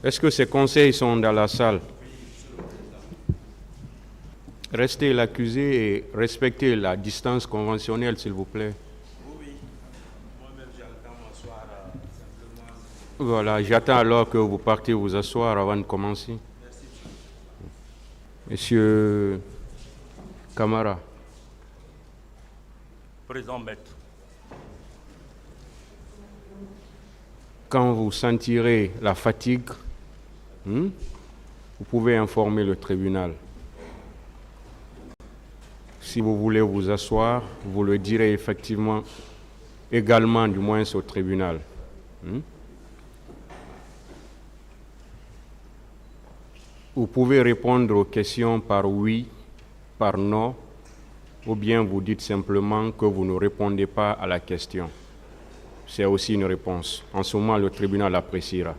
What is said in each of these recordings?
Est-ce que ces conseils sont dans la salle? Restez l'accusé et respectez la distance conventionnelle, s'il vous plaît. Oui, moi-même j'entends m'asseoir simplement. Voilà, j'attends alors que vous partiez vous asseoir avant de commencer. Merci. Monsieur Camara. Présent, maître. Quand vous sentirez la fatigue, vous pouvez informer le tribunal. Si vous voulez vous asseoir, vous le direz effectivement également, du moins au tribunal. Vous pouvez répondre aux questions par oui, par non, ou bien vous dites simplement que vous ne répondez pas à la question. C'est aussi une réponse. En ce moment, le tribunal appréciera.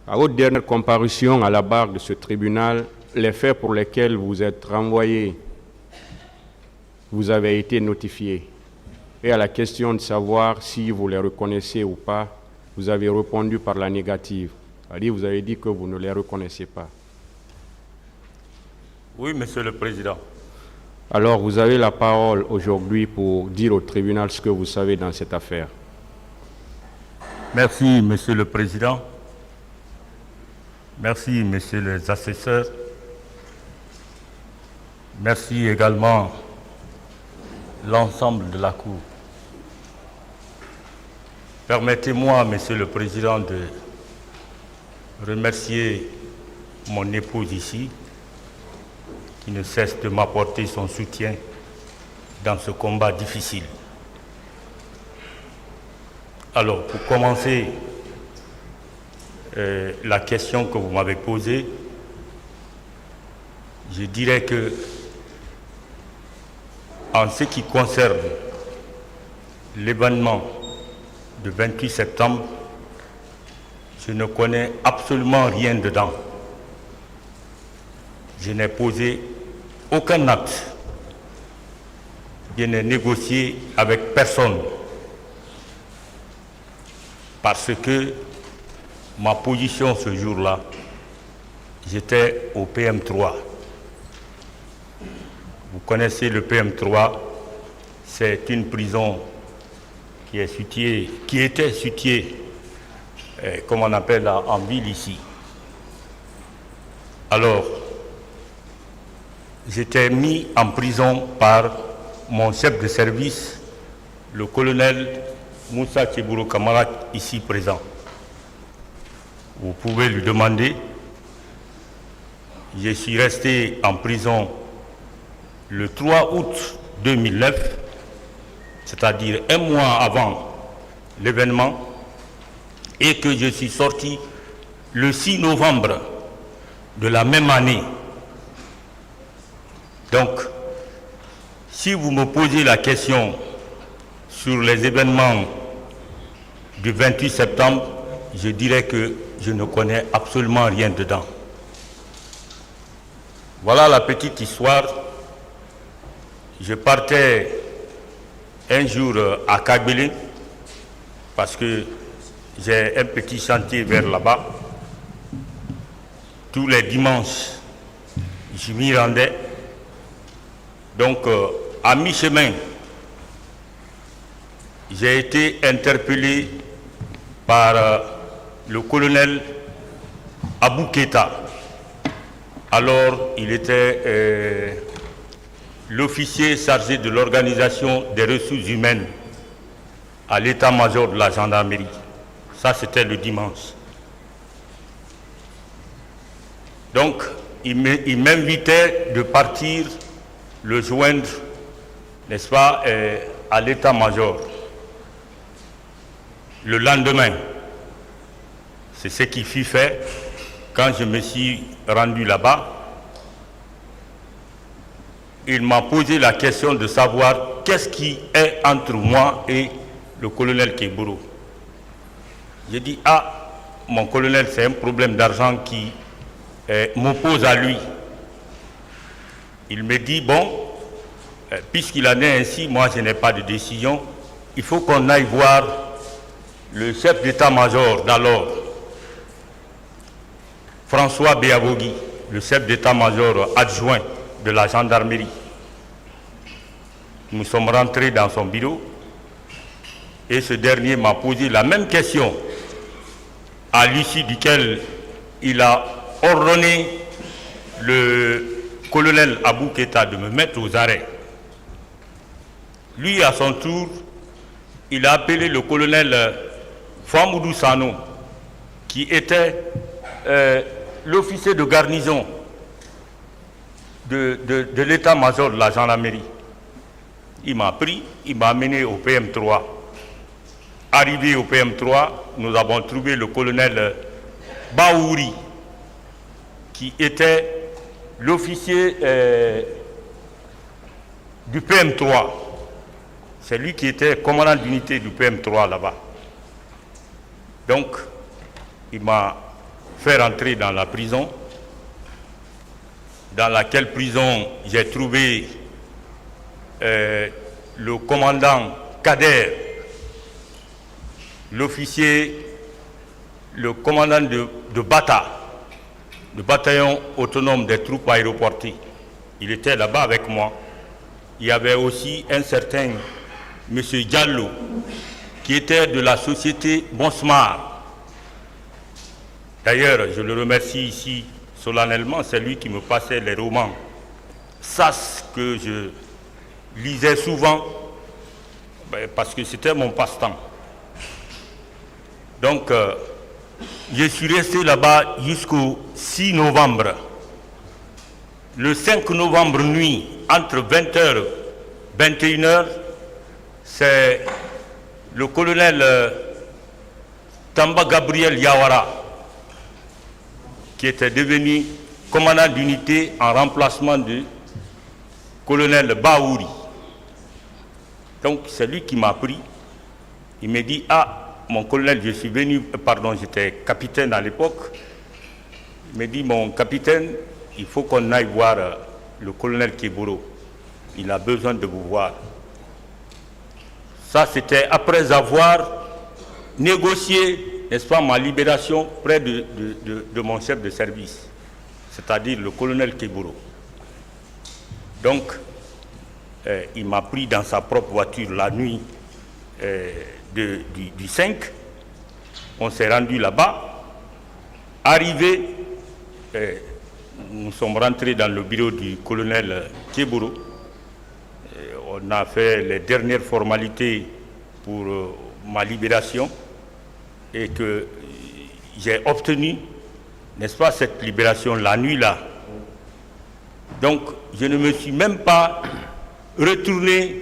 À votre dernière comparution à la barre de ce tribunal, les faits pour lesquels vous êtes renvoyé, vous avez été notifiés. Et à la question de savoir si vous les reconnaissez ou pas, vous avez répondu par la négative. C'est-à-dire, vous avez dit que vous ne les reconnaissez pas. Oui, monsieur le président. Alors, vous avez la parole aujourd'hui pour dire au tribunal ce que vous savez dans cette affaire. Merci, monsieur le président. Merci, messieurs les assesseurs. Merci également l'ensemble de la Cour. Permettez-moi, monsieur le président, de remercier mon épouse ici, qui ne cesse de m'apporter son soutien dans ce combat difficile. Alors, pour commencer, la question que vous m'avez posée, je dirais que, en ce qui concerne l'événement du 28 septembre, je ne connais absolument rien dedans. Je n'ai posé aucun acte. Je n'ai négocié avec personne. Parce que ma position ce jour-là, j'étais au PM3. Vous connaissez le PM3, c'est une prison qui était située, comme on appelle en ville ici. Alors, j'étais mis en prison par mon chef de service, le colonel Moussa Tchebourou Kamara, ici présent. Vous pouvez lui demander. Je suis resté en prison le 3 août 2009, c'est-à-dire un mois avant l'événement, et que je suis sorti le 6 novembre de la même année. Donc, si vous me posez la question sur les événements du 28 septembre, je dirais que je ne connais absolument rien dedans. Voilà la petite histoire. Je partais un jour à Kagbélé parce que j'ai un petit chantier vers là-bas. Tous les dimanches, je m'y rendais. Donc, à mi-chemin, j'ai été interpellé par le colonel Abou Keita. Alors, il était l'officier chargé de l'organisation des ressources humaines à l'état-major de la gendarmerie. Ça, c'était le dimanche. Donc, il m'invitait de partir le joindre, n'est-ce pas, à l'état-major. Le lendemain, c'est ce qui fut fait. Quand je me suis rendu là-bas, il m'a posé la question de savoir qu'est-ce qui est entre moi et le colonel Keboro. J'ai dit, ah, mon colonel, c'est un problème d'argent qui m'oppose à lui. Il me dit, bon, puisqu'il en est ainsi, moi je n'ai pas de décision, il faut qu'on aille voir le chef d'état-major d'alors, François Béavogui, le chef d'état-major adjoint de la gendarmerie. Nous sommes rentrés dans son bureau et ce dernier m'a posé la même question, à l'issue duquel il a ordonné le colonel Abou Keïta de me mettre aux arrêts. Lui, à son tour, il a appelé le colonel Famoudou Sano, qui était l'officier de garnison de l'état-major de la gendarmerie. Il m'a pris, il m'a amené au PM3. Arrivé au PM3, nous avons trouvé le colonel Baouri, qui était l'officier du PM3. C'est lui qui était commandant d'unité du PM3 là-bas. Donc, il m'a fait rentrer dans la prison, dans laquelle prison j'ai trouvé le commandant Kader, l'officier, le commandant de Bata, le bataillon autonome des troupes aéroportées. Il était là-bas avec moi. Il y avait aussi un certain M. Diallo, qui était de la société Bonsmar. D'ailleurs, je le remercie ici solennellement, c'est lui qui me passait les romans SAS que je lisais souvent, parce que c'était mon passe-temps. Donc, je suis resté là-bas jusqu'au 6 novembre. Le 5 novembre nuit, entre 20h et 21h, c'est le colonel Tamba Gabriel Yawara, qui était devenu commandant d'unité en remplacement du colonel Baouri. Donc c'est lui qui m'a pris. Il m'a dit, ah, mon colonel, je suis venu, pardon, j'étais capitaine à l'époque. Il m'a dit, mon capitaine, il faut qu'on aille voir le colonel Kéboro. Il a besoin de vous voir. Ça, c'était après avoir négocié, n'est-ce pas, ma libération près de mon chef de service, c'est-à-dire le colonel Kéboro. Donc, il m'a pris dans sa propre voiture la nuit du 5. On s'est rendu là-bas. Arrivé, nous sommes rentrés dans le bureau du colonel Kéboro. On a fait les dernières formalités pour ma libération et que j'ai obtenu, n'est-ce pas, cette libération la nuit-là. Donc, je ne me suis même pas retourné,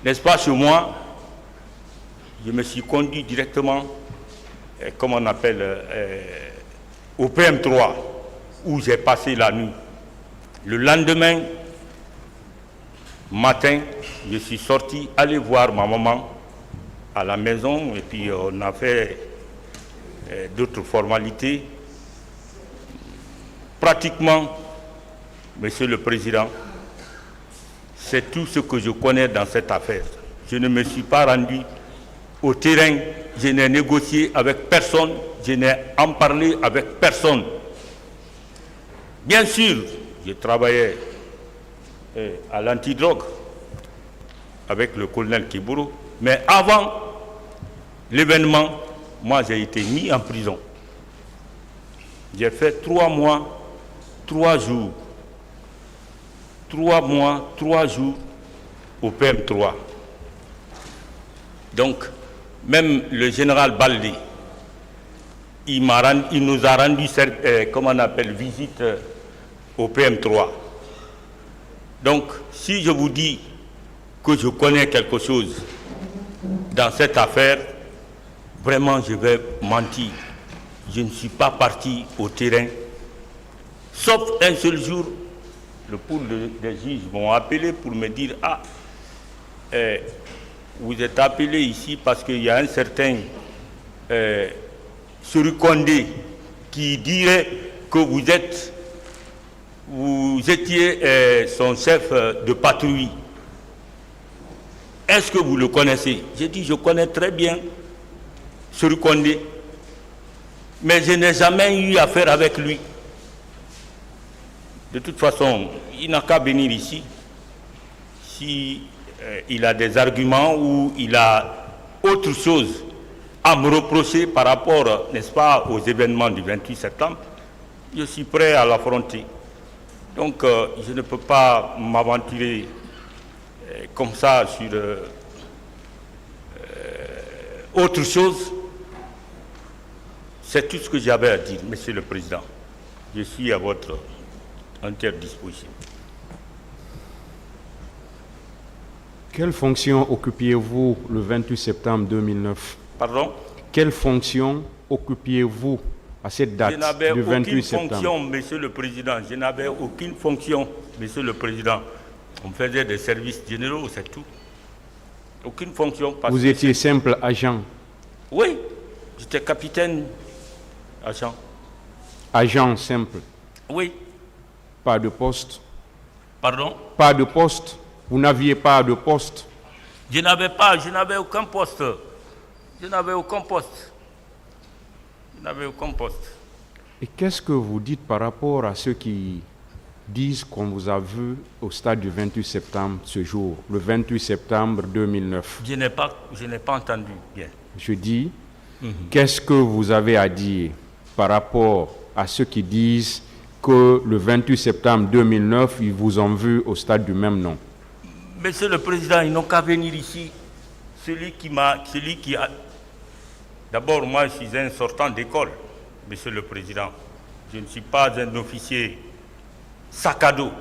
n'est-ce pas, chez moi. Je me suis conduit directement, comme on appelle, au PM3, où j'ai passé la nuit. Le lendemain matin, je suis sorti aller voir ma maman à la maison et puis on a fait d'autres formalités. Pratiquement, Monsieur le Président, c'est tout ce que je connais dans cette affaire. Je ne me suis pas rendu au terrain, je n'ai négocié avec personne, je n'ai en parlé avec personne. Bien sûr, je travaillais à l'antidrogue avec le colonel Kéboro, mais avant l'événement, moi j'ai été mis en prison. J'ai fait 3 mois, 3 jours. 3 mois, 3 jours au PM3. Donc, même le général Baldé, il nous a rendu, comment on appelle, visite au PM3. Donc, si je vous dis que je connais quelque chose dans cette affaire, vraiment je vais mentir. Je ne suis pas parti au terrain, sauf un seul jour. Le pool des juges m'ont appelé pour me dire « Ah, vous êtes appelé ici parce qu'il y a un certain Surukondé qui dirait que vous étiez son chef de patrouille. Est-ce que vous le connaissez ?» J'ai dit « Je connais très bien Condé. Mais je n'ai jamais eu affaire avec lui. De toute façon, il n'a qu'à venir ici. Si il a des arguments ou il a autre chose à me reprocher par rapport, n'est-ce pas, aux événements du 28 septembre, je suis prêt à l'affronter. Donc, je ne peux pas m'aventurer comme ça sur autre chose. C'est tout ce que j'avais à dire, Monsieur le Président. Je suis à votre entière disposition. Quelle fonction occupiez-vous le 28 septembre 2009? Pardon? Quelle fonction occupiez-vous à cette date du 28 septembre? Je n'avais aucune fonction, Monsieur le Président. Je n'avais aucune fonction, Monsieur le Président. On faisait des services généraux, c'est tout. Aucune fonction. Vous étiez simple agent? Oui, j'étais capitaine agent. Agent simple? Oui. Pas de poste? Pardon? Pas de poste? Vous n'aviez pas de poste? Je n'avais aucun poste. Je n'avais aucun poste. Et qu'est-ce que vous dites par rapport à ceux qui disent qu'on vous a vu au stade du 28 septembre ce jour, le 28 septembre 2009? Je n'ai pas entendu bien. Je dis, qu'est-ce que vous avez à dire par rapport à ceux qui disent que le 28 septembre 2009, ils vous ont vu au stade du même nom? Monsieur le Président, ils n'ont qu'à venir ici. Celui qui a... D'abord, moi, je suis un sortant d'école, Monsieur le Président. Je ne suis pas un officier sac à dos.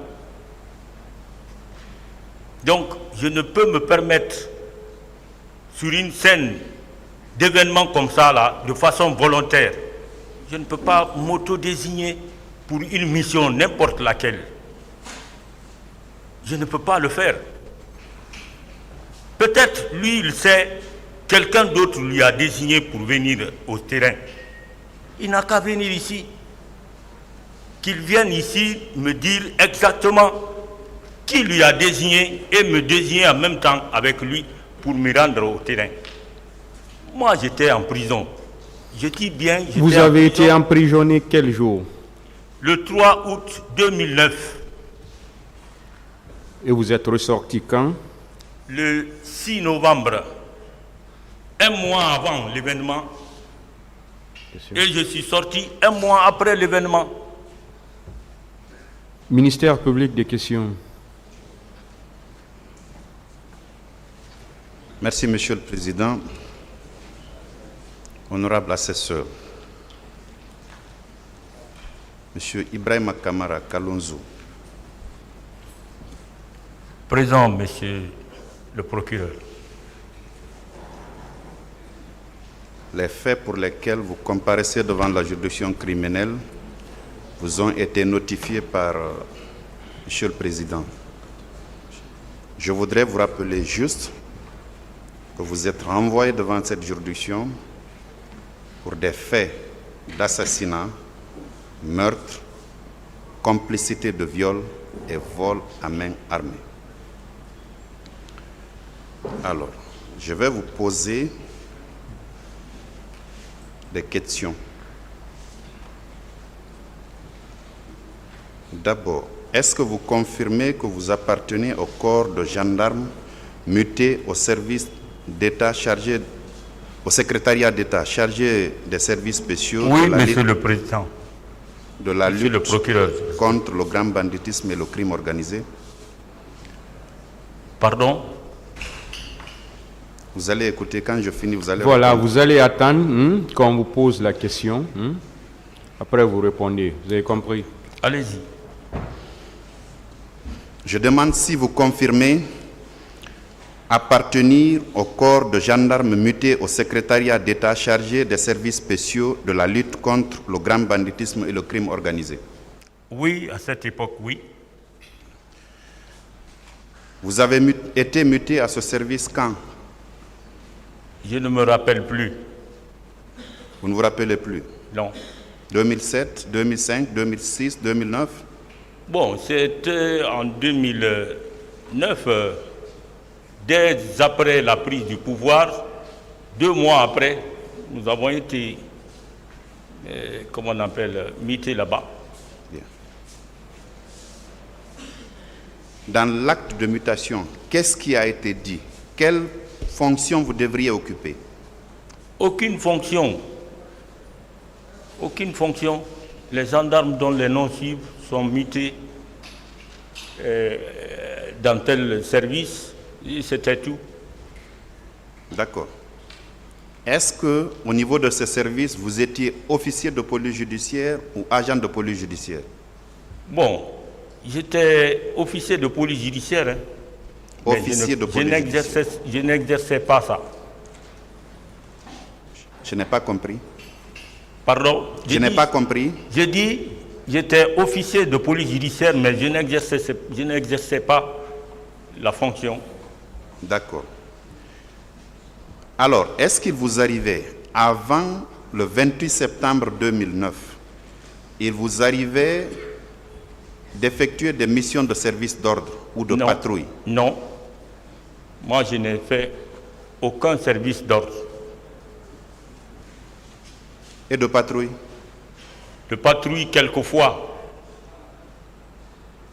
Donc, je ne peux me permettre, sur une scène d'événements comme ça, là, de façon volontaire, je ne peux pas m'auto-désigner pour une mission, n'importe laquelle. Je ne peux pas le faire. Peut-être, lui, il sait, quelqu'un d'autre lui a désigné pour venir au terrain. Il n'a qu'à venir ici. Qu'il vienne ici me dire exactement qui lui a désigné et me désigner en même temps avec lui pour me rendre au terrain. Moi, j'étais en prison. Je dis bien, j'étais en prison. Vous avez été emprisonné quel jour? Le 3 août 2009. Et vous êtes ressorti quand? Le 6 novembre, un mois avant l'événement, et je suis sorti un mois après l'événement. Ministère public des questions. Merci, Monsieur le Président. Honorable assesseur, Monsieur Ibrahima Kamara Kalonzo. Présent, Monsieur le procureur. Les faits pour lesquels vous comparaissez devant la juridiction criminelle vous ont été notifiés par Monsieur le Président. Je voudrais vous rappeler juste que vous êtes renvoyé devant cette juridiction pour des faits d'assassinat, meurtre, complicité de viol et vol à main armée. Alors, je vais vous poser des questions. D'abord, est-ce que vous confirmez que vous appartenez au corps de gendarmes muté au service d'État chargé, au secrétariat d'État chargé des services spéciaux? Oui, Monsieur le Président. De la Monsieur lutte le procureur. contre le grand banditisme et le crime organisé? Pardon? Vous allez écouter, quand je finis, vous allez... Voilà, répondre. vous allez attendre qu'on vous pose la question. Après, vous répondez. Vous avez compris? Allez-y. Je demande si vous confirmez appartenir au corps de gendarmes muté au secrétariat d'État chargé des services spéciaux de la lutte contre le grand banditisme et le crime organisé. Oui, à cette époque, oui. Vous avez été muté à ce service quand? Je ne me rappelle plus. Vous ne vous rappelez plus? Non. 2007, 2005, 2006, 2009? Bon, c'était en 2009, dès après la prise du pouvoir, 2 mois après, nous avons été, comment on appelle, mutés là-bas. Bien. Dans l'acte de mutation, qu'est-ce qui a été dit? Quelle fonction vous devriez occuper? Aucune fonction. Aucune fonction. Les gendarmes dont les noms suivent sont mutés dans tel service. C'était tout. D'accord. Est-ce que, au niveau de ce service, vous étiez officier de police judiciaire ou agent de police judiciaire? Bon, j'étais officier de police judiciaire. Hein, officier de police judiciaire. Je n'exerçais pas ça. Je n'ai pas compris. Pardon? Je n'ai pas compris. Je dis, j'étais officier de police judiciaire, mais je n'exerçais pas la fonction. D'accord. Alors, est-ce qu'il vous arrivait, avant le 28 septembre 2009, il vous arrivait d'effectuer des missions de service d'ordre ou de patrouille? Non. Moi, je n'ai fait aucun service d'ordre. Et de patrouille? De patrouille, quelquefois.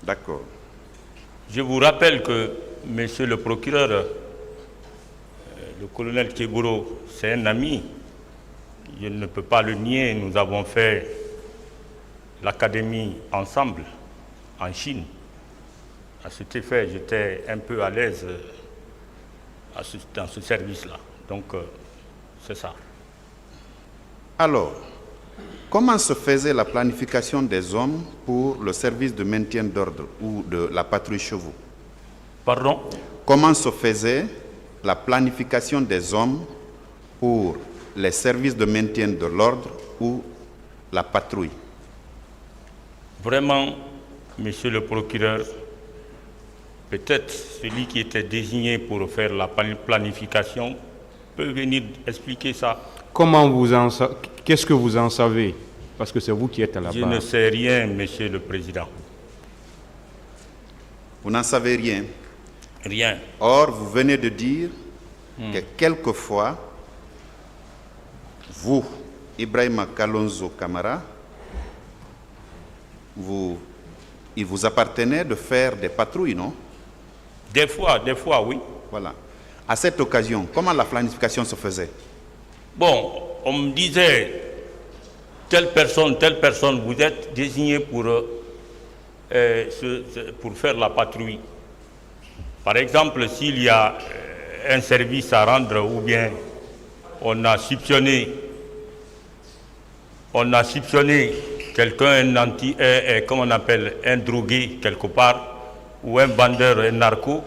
D'accord. Je vous rappelle que, monsieur le procureur, le colonel Keburo, c'est un ami. Je ne peux pas le nier. Nous avons fait l'académie ensemble en Chine. À cet effet, j'étais un peu à l'aise dans ce service-là. Donc, c'est ça. Alors, comment se faisait la planification des hommes pour le service de maintien d'ordre ou de la patrouille chevaux? Pardon? Comment se faisait la planification des hommes pour les services de maintien de l'ordre ou la patrouille? Vraiment, monsieur le procureur, peut-être celui qui était désigné pour faire la planification peut venir expliquer ça. Qu'est-ce que vous en savez? Parce que c'est vous qui êtes à la Je barre. ne sais rien, monsieur le président. Vous n'en savez rien. Rien. Or, vous venez de dire que quelquefois, vous, Ibrahima Kalonzo Kamara, il vous appartenait de faire des patrouilles, non? Des fois, oui. Voilà. À cette occasion, comment la planification se faisait? Bon, on me disait, telle personne, vous êtes désigné pour faire la patrouille. Par exemple, s'il y a un service à rendre ou bien on a soupçonné quelqu'un, comment on appelle, un drogué quelque part, ou un vendeur, un narco,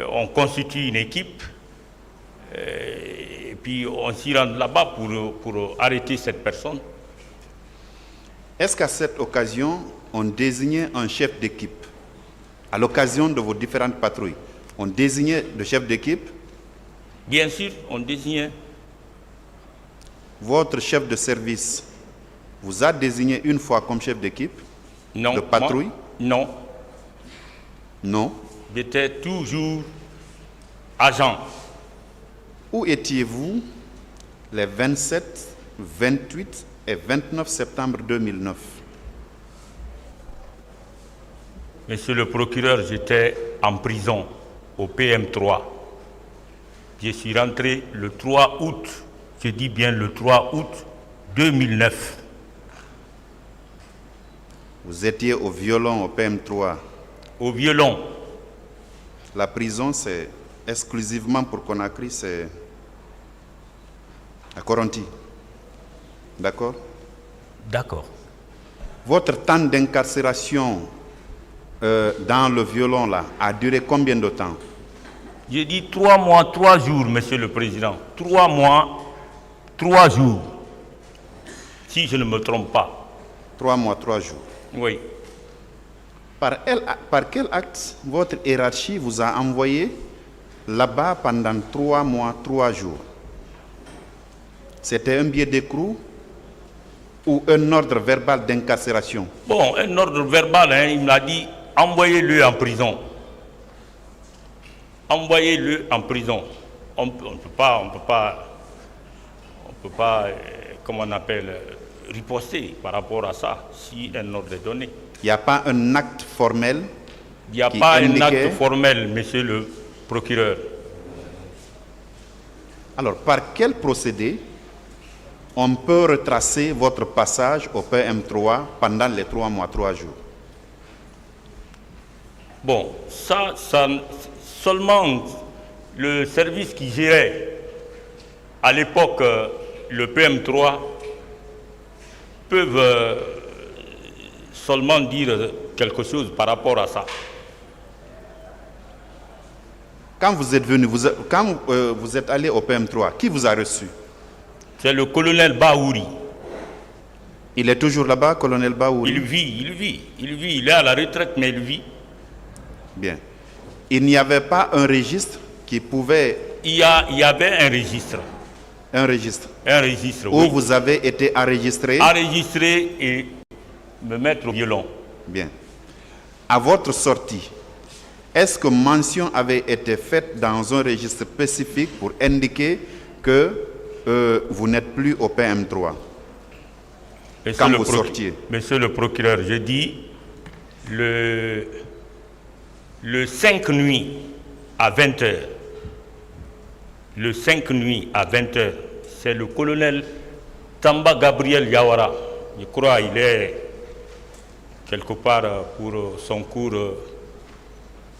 on constitue une équipe et puis on s'y rend là-bas pour arrêter cette personne. Est-ce qu'à cette occasion, on désignait un chef d'équipe? À l'occasion de vos différentes patrouilles, on désignait le chef d'équipe? Bien sûr, on désignait. Votre chef de service vous a désigné une fois comme chef d'équipe? Non. De patrouille? Non. Non. J'étais toujours agent. Où étiez-vous les 27, 28 et 29 septembre 2009? Monsieur le procureur, j'étais en prison au PM3. Je suis rentré le 3 août, je dis bien le 3 août 2009. Vous étiez au violon au PM3. Au violon. La prison, c'est exclusivement pour Conakry, c'est à Koronti. D'accord? D'accord. Votre temps d'incarcération dans le violon là a duré combien de temps? J'ai dit 3 mois, 3 jours, monsieur le président. 3 mois, 3 jours. Si je ne me trompe pas. 3 mois, 3 jours. Oui. Par quel acte votre hiérarchie vous a envoyé là-bas pendant 3 mois, 3 jours? C'était un billet d'écrou ou un ordre verbal d'incarcération? Bon, un ordre verbal, hein, il m'a dit envoyez-le en prison. Envoyez-le en prison. On ne peut pas ne peut pas, comment on appelle, riposter par rapport à ça, si un ordre est donné. Il n'y a pas un acte formel. Il n'y a qui pas un indiquait- acte formel, monsieur le procureur. Alors, par quel procédé on peut retracer votre passage au PM3 pendant les 3 mois, 3 jours? Bon, ça, seulement le service qui gérait à l'époque le PM3 peuvent seulement dire quelque chose par rapport à ça. Quand vous êtes venu, vous êtes allé au PM3, qui vous a reçu? C'est le colonel Baouri. Il est toujours là-bas, colonel Baouri? Il vit. Il est à la retraite, mais il vit. Bien. Il n'y avait pas un registre qui pouvait... Il y avait un registre. Un registre Un registre, où oui. vous avez été enregistré? Enregistrer et me mettre au violon. Bien. À votre sortie, est-ce que mention avait été faite dans un registre spécifique pour indiquer que vous n'êtes plus au PM3 quand vous sortiez? Monsieur le procureur, je dis le 5 nuit à 20h. Le 5 nuit à 20h, c'est le colonel Tamba Gabriel Yawara. Je crois qu'il est quelque part pour son cours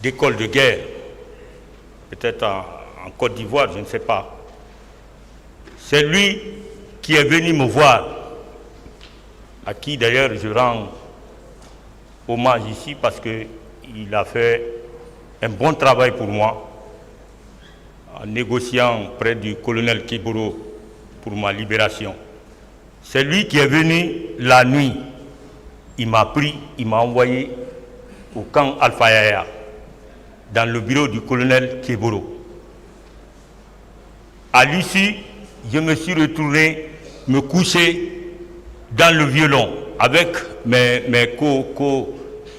d'école de guerre, peut-être en Côte d'Ivoire, je ne sais pas. C'est lui qui est venu me voir, à qui d'ailleurs je rends hommage ici parce qu'il a fait un bon travail pour moi en négociant près du colonel Kiboro pour ma libération. C'est lui qui est venu la nuit. Il m'a pris, il m'a envoyé au camp Alpha Yaya, dans le bureau du colonel Keboro. À l'issue, je me suis retourné me coucher dans le violon avec mes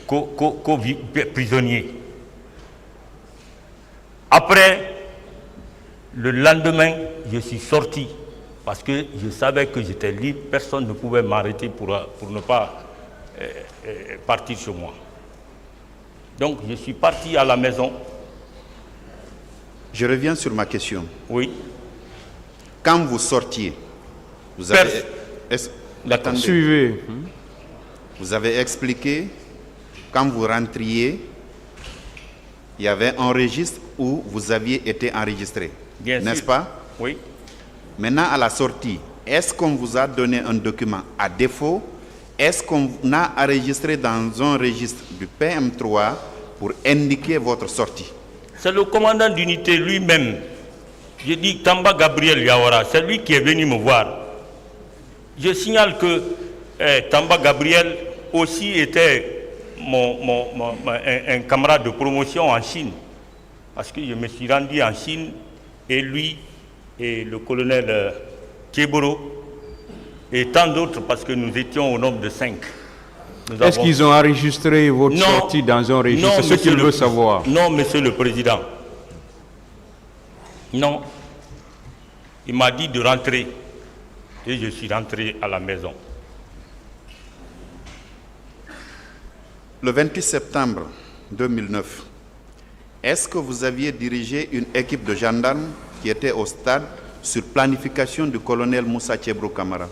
co-prisonniers. Après, le lendemain, je suis sorti parce que je savais que j'étais libre, personne ne pouvait m'arrêter pour ne pas partir chez moi. Donc je suis parti à la maison. Je reviens sur ma question. Oui. Quand vous sortiez, vous avez, attendez. Suivez. Vous avez expliqué, quand vous rentriez, il y avait un registre où vous aviez été enregistré, n'est-ce pas? Oui. Maintenant, à la sortie, est-ce qu'on vous a donné un document? À défaut, est-ce qu'on a enregistré dans un registre du PM3 pour indiquer votre sortie? C'est le commandant d'unité lui-même. Je dis Tamba Gabriel Yawara, c'est lui qui est venu me voir. Je signale que Tamba Gabriel aussi était un camarade de promotion en Chine. Parce que je me suis rendu en Chine et lui et le colonel Keboro et tant d'autres parce que nous étions au nombre de 5. Est-ce qu'ils ont enregistré votre sortie dans un registre? C'est ce qu'il veut savoir. Non, monsieur le président. Non. Il m'a dit de rentrer. Et je suis rentré à la maison. Le 28 septembre 2009, est-ce que vous aviez dirigé une équipe de gendarmes qui était au stade sur planification du colonel Moussa Tchebro Kamara?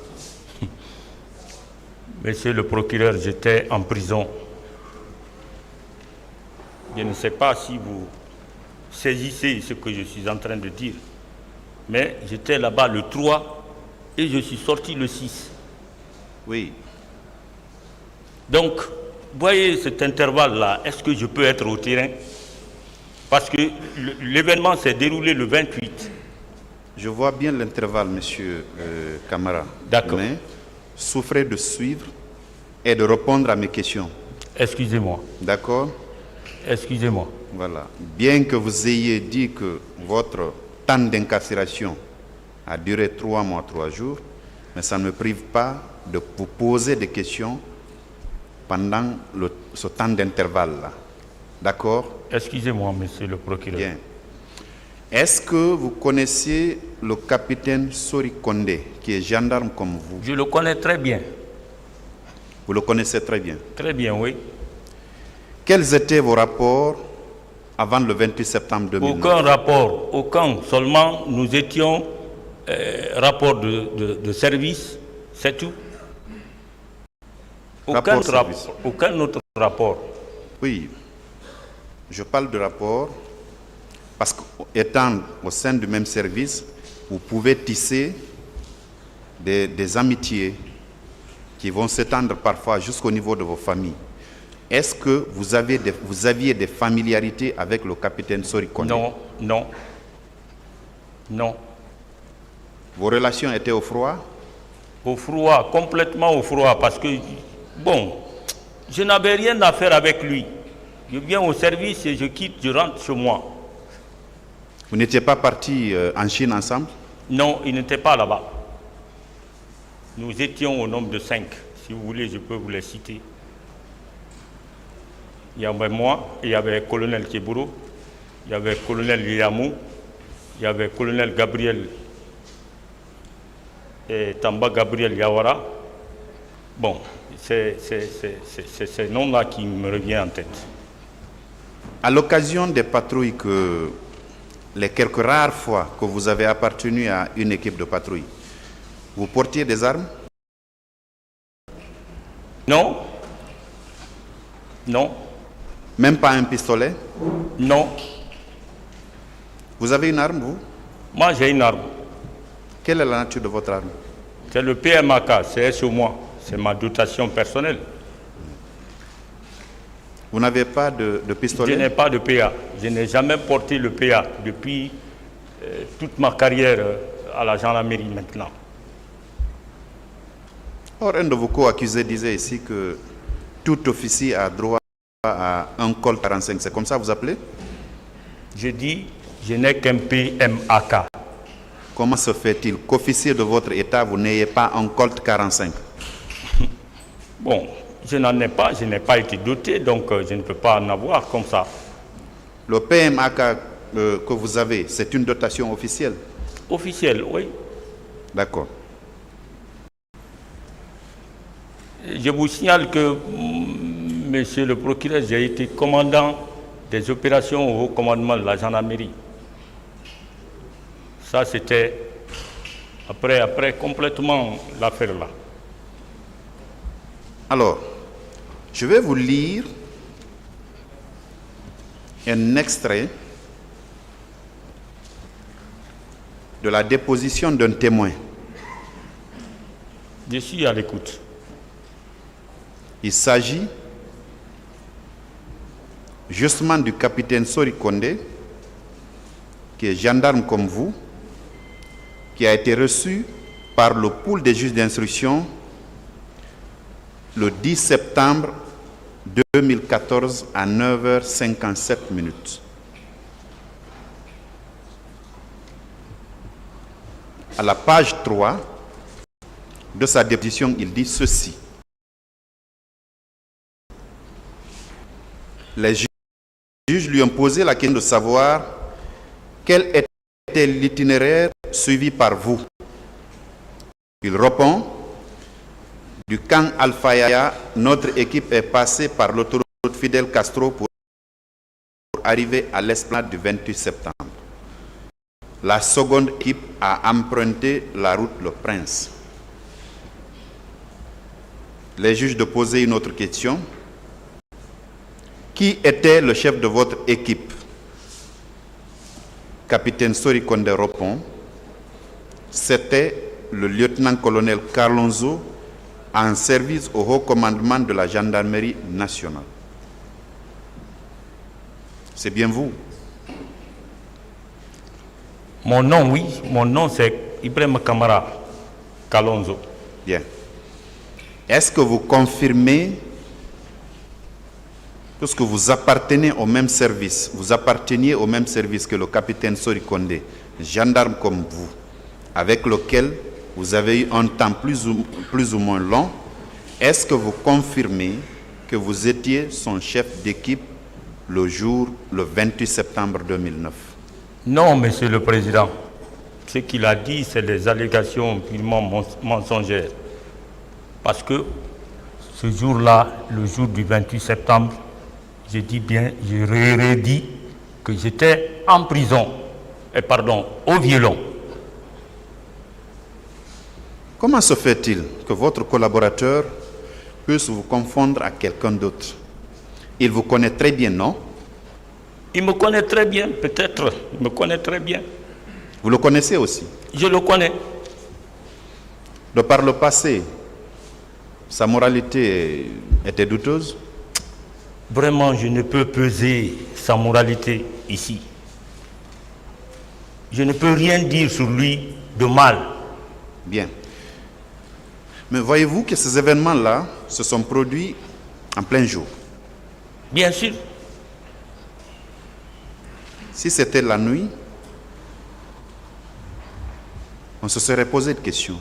Monsieur le procureur, j'étais en prison. Je ne sais pas si vous saisissez ce que je suis en train de dire, mais j'étais là-bas le 3 et je suis sorti le 6. Oui. Donc, voyez cet intervalle-là, est-ce que je peux être au terrain? Parce que l'événement s'est déroulé le 28. Je vois bien l'intervalle, monsieur Kamara. D'accord. Mais souffrez de suivre et de répondre à mes questions. Excusez-moi. D'accord? Excusez-moi. Voilà. Bien que vous ayez dit que votre temps d'incarcération a duré 3 mois, 3 jours, mais ça ne me prive pas de vous poser des questions pendant ce temps d'intervalle-là. D'accord? Excusez-moi, monsieur le procureur. Bien. Est-ce que vous connaissiez le capitaine Sori Kondé, qui est gendarme comme vous? Je le connais très bien. Vous le connaissez très bien. Très bien, oui. Quels étaient vos rapports avant le 28 septembre 2009? Aucun rapport, aucun. Seulement, nous étions rapport de service, c'est tout. Aucun autre rapport. Oui, je parle de rapport parce qu'étant au sein du même service, vous pouvez tisser des amitiés qui vont s'étendre parfois jusqu'au niveau de vos familles. Est-ce que vous aviez des familiarités avec le capitaine Sori Kondé? Non, non, non. Vos relations étaient au froid? Au froid, complètement au froid, parce que, bon, je n'avais rien à faire avec lui. Je viens au service et je quitte, je rentre chez moi. Vous n'étiez pas partis en Chine ensemble? Non, il n'était pas là-bas. Nous étions au nombre de 5. Si vous voulez, je peux vous les citer. Il y avait moi, il y avait le colonel Keburo, il y avait le colonel Liamou, il y avait le colonel Gabriel et Tamba Gabriel Yawara. Bon, c'est ce nom-là qui me revient en tête. À l'occasion des patrouilles, les quelques rares fois que vous avez appartenu à une équipe de patrouille, vous portiez des armes? Non. Non. Même pas un pistolet? Non. Vous avez une arme, vous? Moi, j'ai une arme. Quelle est la nature de votre arme? C'est le PMAK, c'est sur moi. C'est ma dotation personnelle. Vous n'avez pas de pistolet? Je n'ai pas de PA. Je n'ai jamais porté le PA depuis toute ma carrière à la gendarmerie maintenant. Or, un de vos co-accusés disait ici que tout officier a droit à un Colt 45. C'est comme ça que vous appelez? Je dis, je n'ai qu'un PMAK. Comment se fait-il qu'officier de votre État, vous n'ayez pas un Colt 45? Bon, je n'en ai pas, je n'ai pas été doté, donc je ne peux pas en avoir comme ça. Le PMAK que vous avez, c'est une dotation officielle? Officielle, oui. D'accord. Je vous signale que, monsieur le procureur, j'ai été commandant des opérations au haut commandement de la gendarmerie. Ça, c'était après complètement l'affaire là. Alors, je vais vous lire un extrait de la déposition d'un témoin. Je suis à l'écoute. Il s'agit justement du capitaine Sori Kondé, qui est gendarme comme vous, qui a été reçu par le pool des juges d'instruction le 10 septembre 2014 à 9h57. À la page 3 de sa déposition, il dit ceci. Les juges lui ont posé la question de savoir quel était l'itinéraire suivi par vous. Il répond: du camp Al-Fayaya, notre équipe est passée par l'autoroute Fidel Castro pour arriver à l'esplanade du 28 septembre. La seconde équipe a emprunté la route Le Prince. Les juges de poser une autre question. Qui était le chef de votre équipe? Capitaine Sori Kondé répond: c'était le lieutenant-colonel Carlonzo, en service au haut commandement de la gendarmerie nationale. C'est bien vous? Mon nom, oui. Mon nom, c'est Ibrahim Kamara Kalonzo. Bien. Est-ce que vous confirmez, puisque vous appartenez au même service, vous apparteniez au même service que le capitaine Sori Kondé, gendarme comme vous, avec lequel vous avez eu un temps plus ou moins long, est-ce que vous confirmez que vous étiez son chef d'équipe le 28 septembre 2009? Non, Monsieur le Président. Ce qu'il a dit, c'est des allégations purement mensongères. Parce que ce jour-là, le jour du 28 septembre, j'ai dit bien, je redis que j'étais en prison, au violon. Comment se fait-il que votre collaborateur puisse vous confondre à quelqu'un d'autre? Il vous connaît très bien, non? Il me connaît très bien, peut-être. Il me connaît très bien. Vous le connaissez aussi? Je le connais. De par le passé, sa moralité était douteuse? Vraiment, je ne peux peser sa moralité ici. Je ne peux rien dire sur lui de mal. Bien. Mais voyez-vous que ces événements-là se sont produits en plein jour? Bien sûr. Si c'était la nuit, on se serait posé de questions.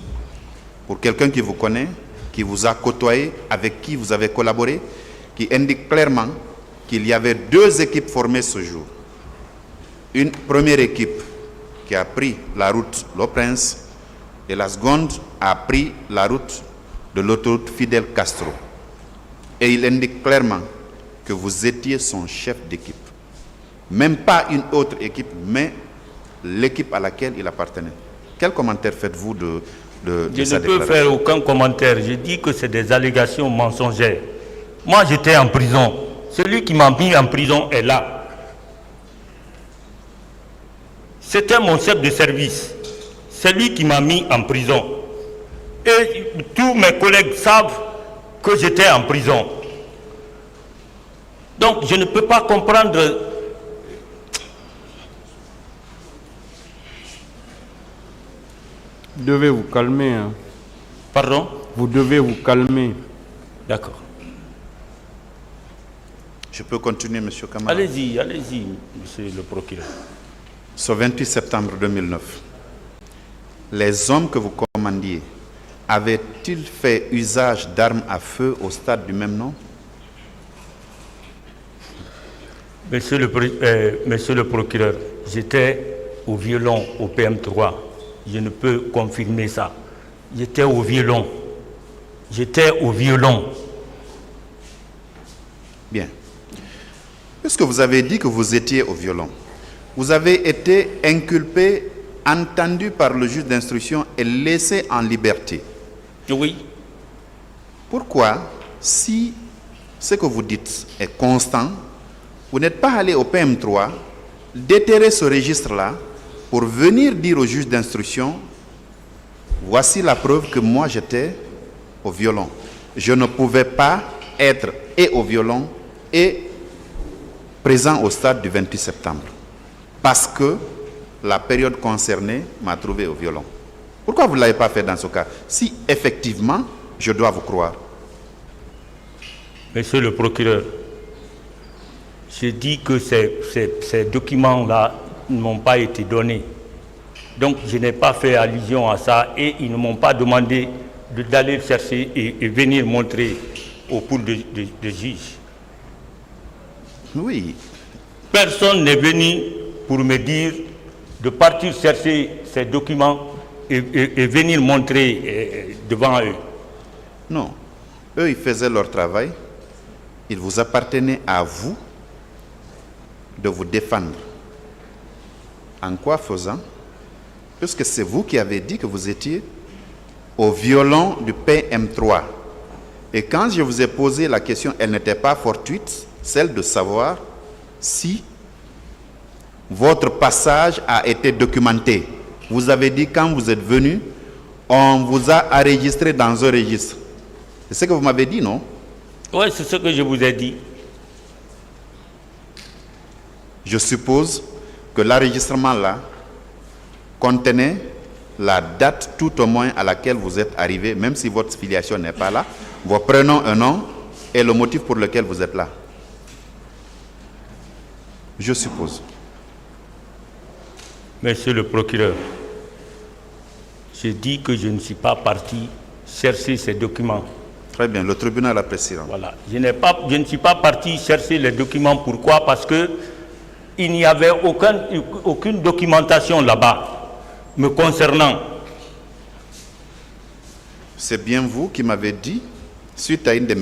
Pour quelqu'un qui vous connaît, qui vous a côtoyé, avec qui vous avez collaboré, qui indique clairement qu'il y avait deux équipes formées ce jour. Une première équipe qui a pris la route Loprince et la seconde a pris la route de l'autoroute Fidel Castro. Et il indique clairement que vous étiez son chef d'équipe. Même pas une autre équipe, mais l'équipe à laquelle il appartenait. Quel commentaire faites-vous de Je sa ne peux déclaration? faire aucun commentaire. Je dis que c'est des allégations mensongères. Moi, j'étais en prison. Celui qui m'a mis en prison est là. C'était mon chef de service. C'est lui qui m'a mis en prison. Et tous mes collègues savent que j'étais en prison. Donc, je ne peux pas comprendre. Vous devez vous calmer. Hein. Pardon? Vous devez vous calmer. D'accord. Je peux continuer, M. Kamara? Allez-y, monsieur le procureur. Ce 28 septembre 2009, les hommes que vous commandiez avaient-ils fait usage d'armes à feu au stade du même nom? Monsieur le procureur, j'étais au violon au PM3. Je ne peux confirmer ça. J'étais au violon. Bien. Puisque vous avez dit que vous étiez au violon, vous avez été inculpé, entendu par le juge d'instruction et laissé en liberté. Oui. Pourquoi, si ce que vous dites est constant, vous n'êtes pas allé au PM3 déterrer ce registre-là pour venir dire au juge d'instruction, voici la preuve que moi j'étais au violon. Je ne pouvais pas être et au violon et présent au stade du 28 septembre. Parce que la période concernée m'a trouvé au violon. Pourquoi vous ne l'avez pas fait dans ce cas? Si effectivement, je dois vous croire. Monsieur le procureur, j'ai dit que ces documents-là ne m'ont pas été donnés. Donc je n'ai pas fait allusion à ça et ils ne m'ont pas demandé d'aller chercher et venir montrer au pool de juges. Oui. Personne n'est venu pour me dire de partir chercher ces documents et venir montrer devant eux. Non. Eux, ils faisaient leur travail. Il vous appartenait à vous de vous défendre. En quoi faisant? Puisque c'est vous qui avez dit que vous étiez au violon du PM3. Et quand je vous ai posé la question, elle n'était pas fortuite, celle de savoir si votre passage a été documenté. Vous avez dit quand vous êtes venu, on vous a enregistré dans un registre. C'est ce que vous m'avez dit, non? Oui, c'est ce que je vous ai dit. Je suppose que l'enregistrement là contenait la date tout au moins à laquelle vous êtes arrivé, même si votre filiation n'est pas là, vos prénoms, un nom et le motif pour lequel vous êtes là. Je suppose. Monsieur le procureur, j'ai dit que je ne suis pas parti chercher ces documents. Très bien, le tribunal appréciera. Voilà. Je ne suis pas parti chercher les documents. Pourquoi? Parce que il n'y avait aucune documentation là-bas me concernant. C'est bien vous qui m'avez dit, suite à une de mes